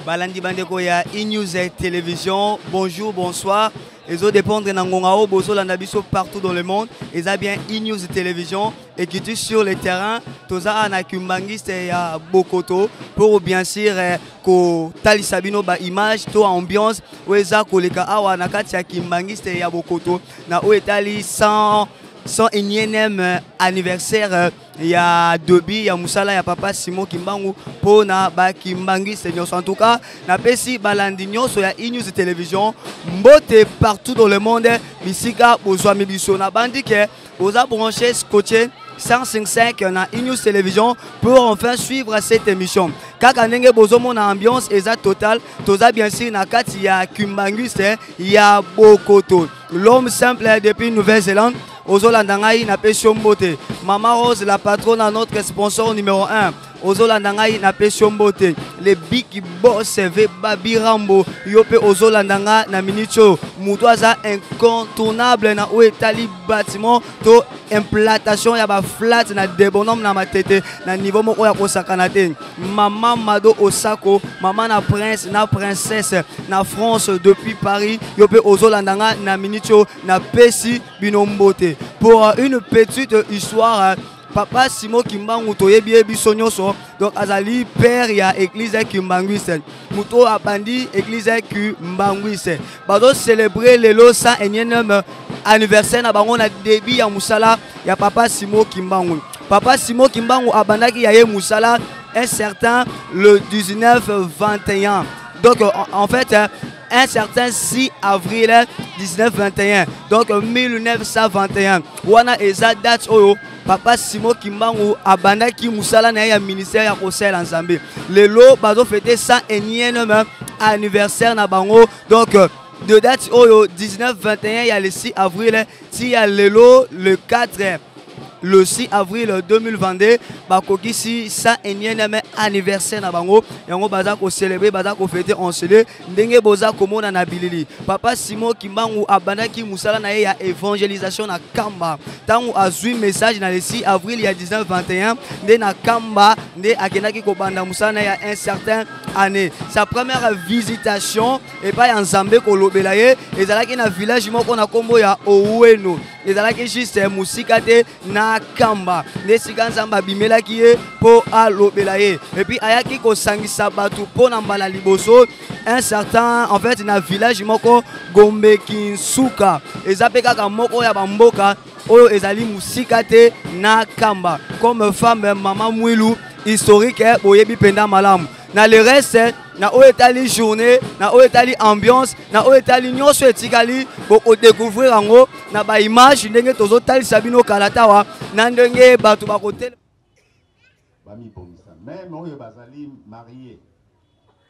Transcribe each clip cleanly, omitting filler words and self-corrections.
Balandi Bandeko ya e-news et télévision. Bonjour, bonsoir. Les autres dépendent de Nangongao, Boso, Landabiso partout dans le monde. Ils ont bien e-news et télévision. Et qui tu sur le terrain, Toza Anakumbangiste et Bokoto. Pour bien sûr, que Tali Sabino ba image, to ambiance. Oueza Koleka Awa Nakati ya Kimbangiste et Bokoto. Na Ouetali son énième anniversaire. Il y a Dobi, il y a Moussala, il y a Papa Simon Kimbangu pour na ba Kimbangi Seigneur. En tout cas, na pesi balandinyo so ya e-news télévision mbote partout dans le monde. Bisika bozwa mibiso na bandi ke oza branché scotché 105.5 na e-news télévision pour enfin suivre cette émission. Kaka ndenge bozo mona ambiance eza total. Toza bien sûr na kati ya Kimbangi il y a Bokoto. L'homme simple depuis Nouvelle-Zélande. Ozolandangai na pesio mbote. Mama Rose, la patronne, à notre sponsor numéro 1. Ozolandangai na pesio mbote. Les big boss V Babi Rambo. Yope Ozolandanga na minicho. Moutouaza incontournable na Ouetali bâtiment. To implantation ya ba flat na débonhomme na matete. Na niveau moko ya kosakanate. Maman Mado Osako. Maman na prince na princesse. Na France depuis Paris. Yope Ozolandanga na minicho. Na pesi binombote. Pour une petite histoire, Papa Simon Kimbangu toyebi bisonyoso. Donc azali père ya église Kimbanguise. Muto abandi église Kimbanguise. Bazo célébrer le 101e anniversaire na bango na début ya musala ya Papa Simon Kimbangu. Papa Simon Kimbangu abandaki ya ye musala un certain le 19-21. Donc en fait un certain 6 avril 1921. Donc 1921. Wana eza date oyo Papa Simon Kimbangu abandaki musala na ya ministère ya Kosel Nzambe. Lelo bazo fêter 101e anniversaire na bango. Donc de date oyo 1921 il y a le 6 avril, si ya lelo le 4 le 6 avril 2022, bakokisi 101e anniversaire na bango. Yango baza ko célébrer, baza ko fêter en célé. Ndenge boza komona na bilili. Papa Simon Kimbangu abandaki musala na ye ya évangélisation na Kamba. Tangu azui message na le 6 avril ya 1921, nde na Kamba, nde akenaki ko banda musala na ya un certain année. Sa première visitation et pas en Zambé ko lobela ye, ezalaki na village moko na kombo ya Oweno. Ezalaki juste musikate na Kamba. Nesika Nzamba bimelaki ye po alobela ye. Et puis ayaki ko sangisa batu po na mbala liboso un certain en fait na village moko Gombe Kinsuka. Ezape kaka moko ya bamboka oyo ezali musikate na Kamba. Comme femme maman Mwilu historique boyebi penda malamu. Na le reste na oetali journée, na oetali ambiance, na oetali nyonso etikali boko découvrir yango na ba image ndenge tozo tali sabino kalatawa na ndenge batu bakotel bami bonisa même oyo bazali mariés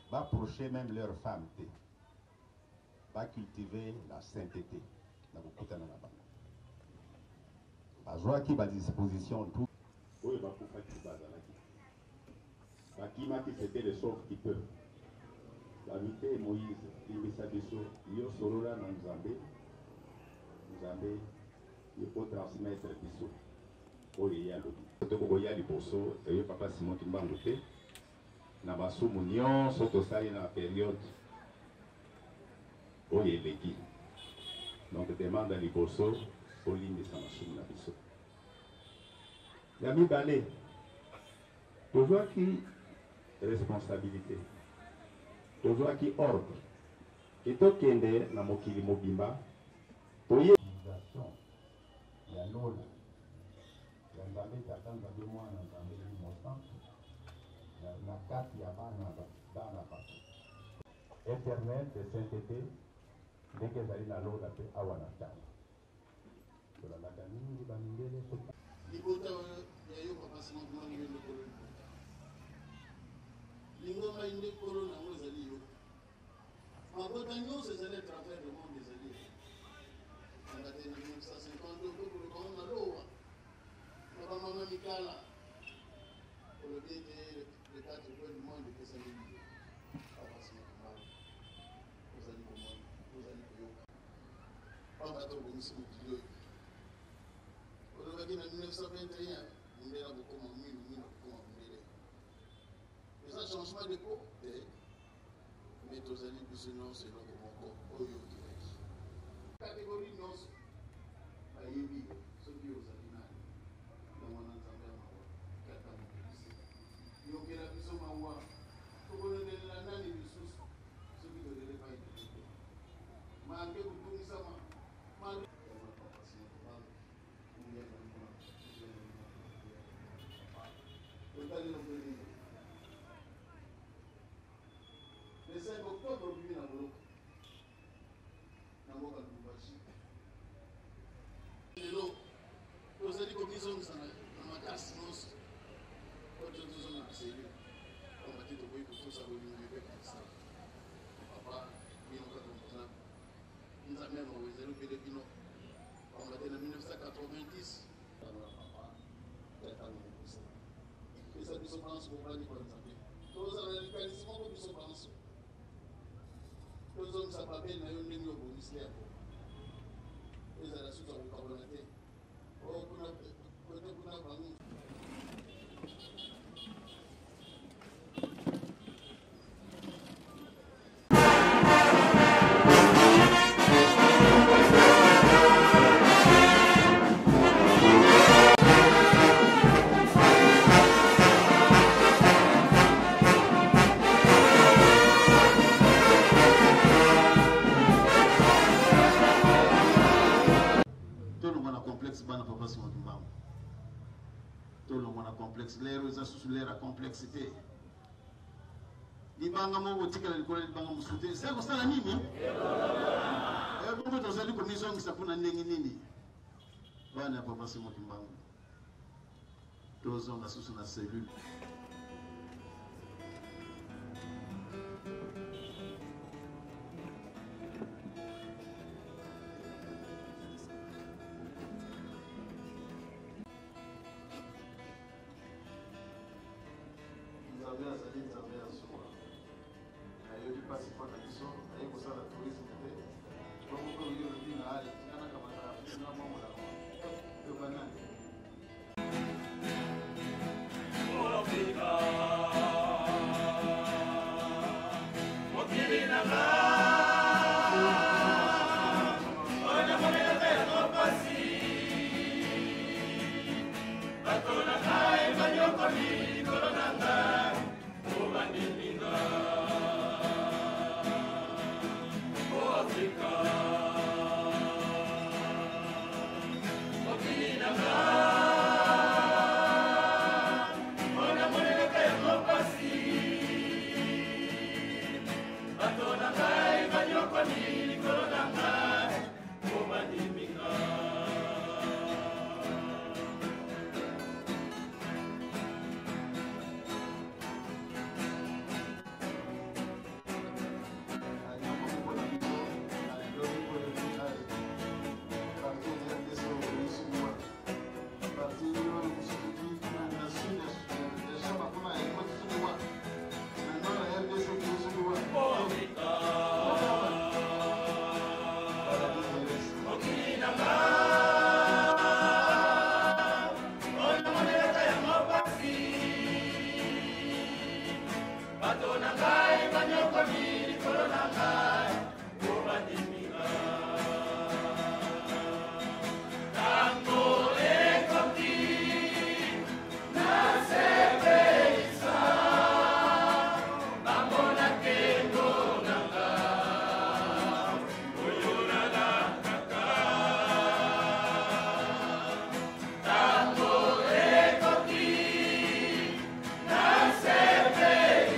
va approcher même leur femme va cultiver la sainteté na kokutana na bango bazwa ki ba disposition tout oyo bakufa ki bazalaki bakimaki c'était le sauve qui peut. La vérité Moïse, il me dit yo sorola na Nzambe, Nzambe, il faut transmettre biso. Oye ya lobi. Toko ya liboso, et Papa Simon Kimbangu te. Na basumu nyonso tosali na période oye leki. Donc demande à liboso, olinde sa masumu na biso. Ya mibale. Toujours qui responsabilité. Toujours qui ordre. Et tout kende na mokili mobimba. Toye civilisation. Ya lola. Ya Nzambe tatanga de moi na Nzambe mosan. Na kati ya bana bato. Internet de sainteté ndenge ezali na lola mpe awa na ntango tolalaka mingi bamindele libota ya yo papa nsima kumani yo ndekolo lingomba indekolo nango ezali yo mabota nyonso ezali à travers le monde ezali anga te na 1950 okokolo bango na lowa na bamama mikala olobi ete le 4 coin du monde epesali yo papa nsima kumani ozali komona ozali koyoka pamba tobongisi mokili oyo olobaki na 1921 mondela kokoma mwino kokoma mondele eza changement de peau te mais tozali biso nyonso eloko moko oyo okilaki kategorie nyonso bayebi soki ozali nani na mwana nzambe ya mawa kaka mokolisi yokela biso mawa tokolelela nani lisusu soki tolele baite manke kotungisama le 5 octobre bibi na boloko na mboka Lubumbashi lelo tozali komizongisa na makasi nyonso oyo tozonga na selule pamba te tokoki kotosa bolingo ebeka misala papa bino kaka motuna nzambe mawe ezali obele bino pamba te na 1990 tano na papa tatano mokosa eza biso banso kobani kwa nzambe tozala na likanisi moko biso banso tozongisa papel na yo ndenge obongisile yango ezala suka kokabola te kote kuna bango bana papa nsima kimbangu tolongo na complexe lero eza susu lera complexité libanga moko otikala likolo libanga mosusu te se kosala nini bongo tozali komizongisa mpona ndenge nini bana ya papa nsima kimbangu tozonga susu na cellule azali nzambe ya suka ayoki mpasi mpona biso aye kosala tourisme te bongo oyo olobi na ale tinganaka matala mamolako to banani Hey!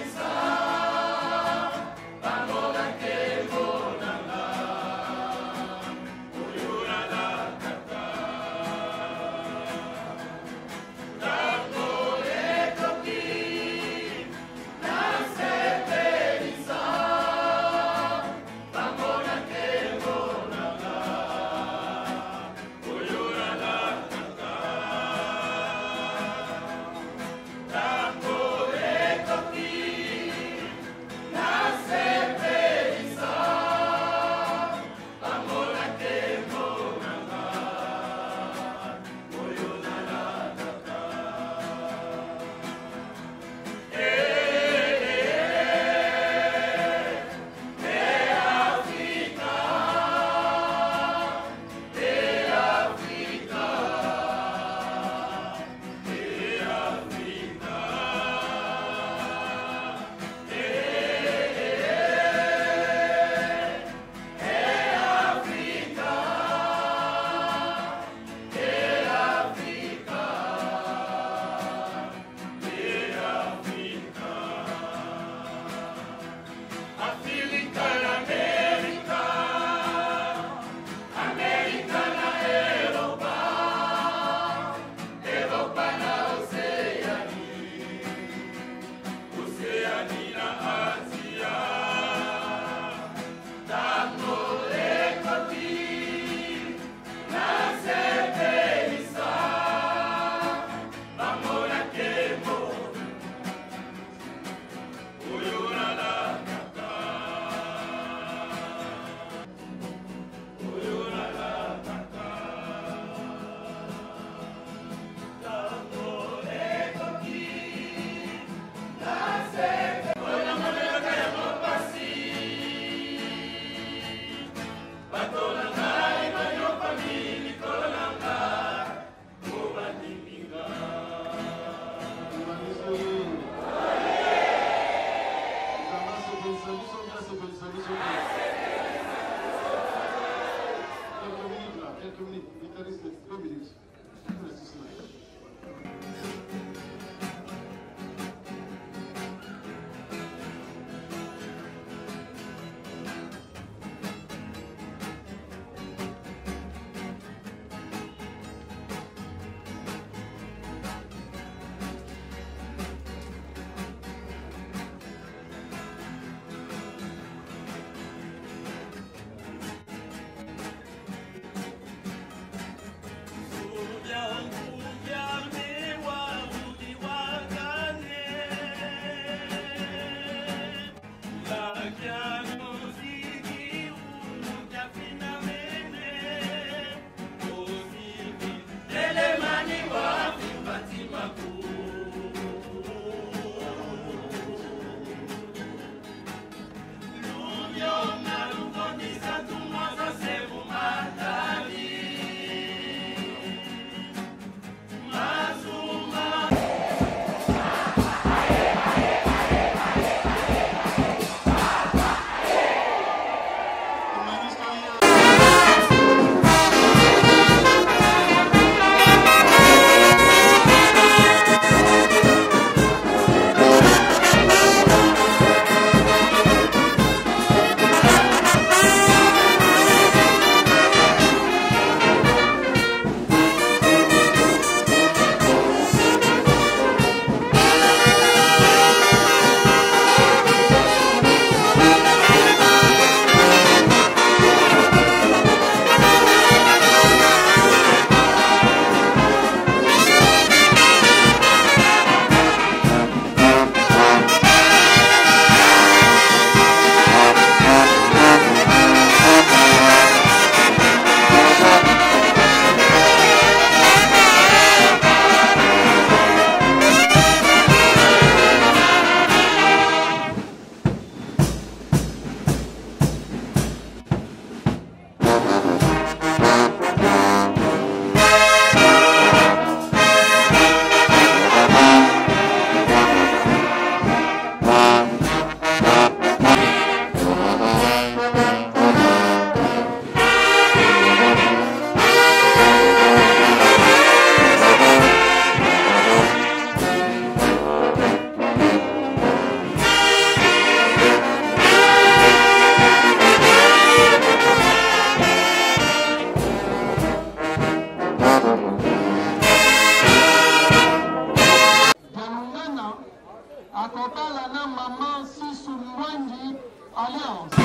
akotala na mama Sisu Mwangi Alliance.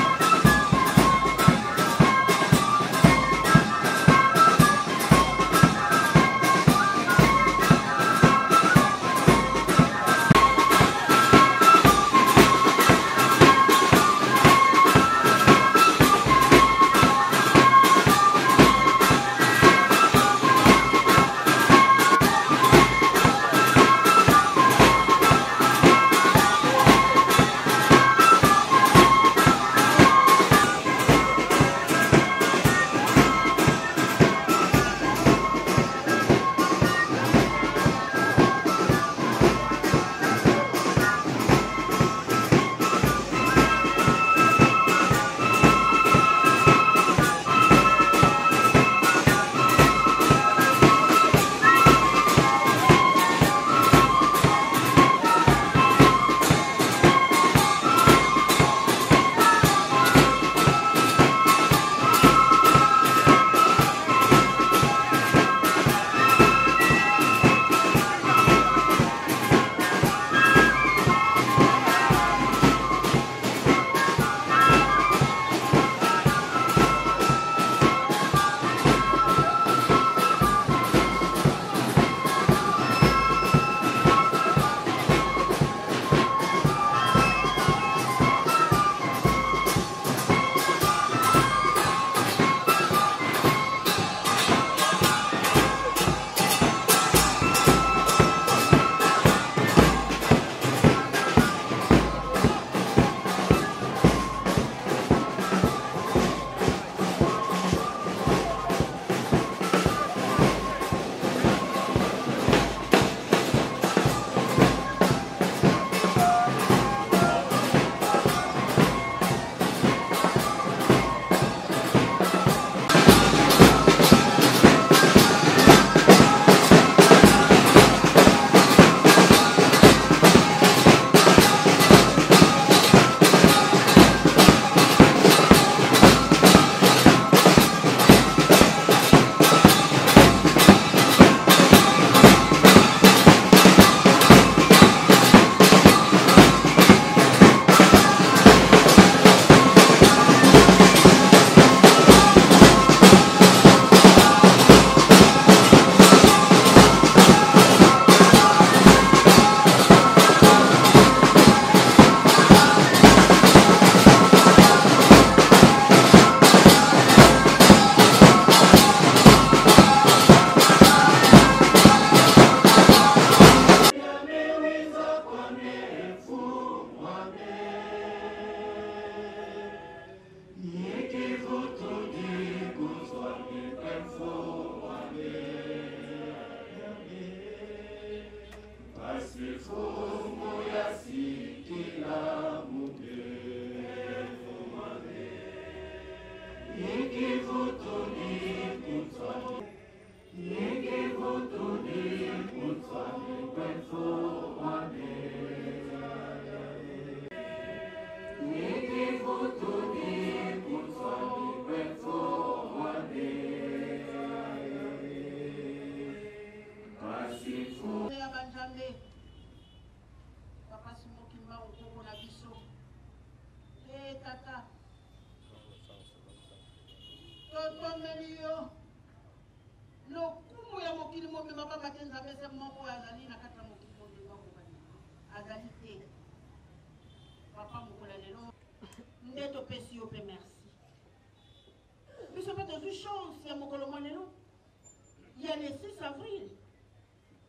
Il y a le 6 avril.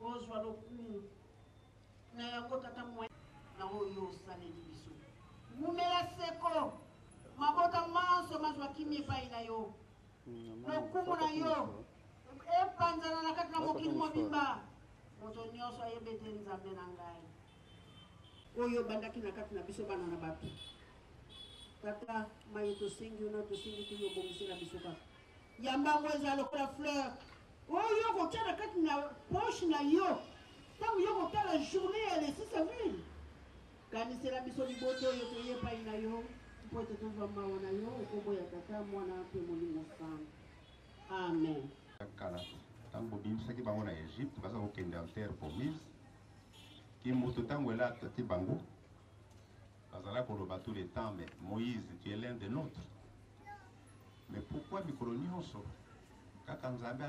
Ozwa lokumu. Na yango tata mwe. Na oyo sale dibiso. Mumela seko. Mabota manso mazwa kimi epai na yo. Lokumu na yo. Epanzana na kati na mokili mobimba. Moto nyonso ayebete nzambe na ngai. Oyo bandaki na kati na biso bana na bato. Tata maye tosengi ona tosengi tuyo bomisela biso kaka. Yambango eza lokola fleur. Oyo kotia na kati na poche na yo. Tango yo kotala journée ya le 6 avril. Kanisela biso liboto oyo toyepai na yo. Po ete tozwa mawa na yo okombo ya tata mwana mpe molimo sana. Amen. Kala tango bimisaki bango na Egypte baza kokende en terre promise qui mototangola tati bango. Bazala koloba tout le temps, mais Moïse, tu es l'un des nôtres. Mais pourquoi Mikolonioso? Quand Nzambe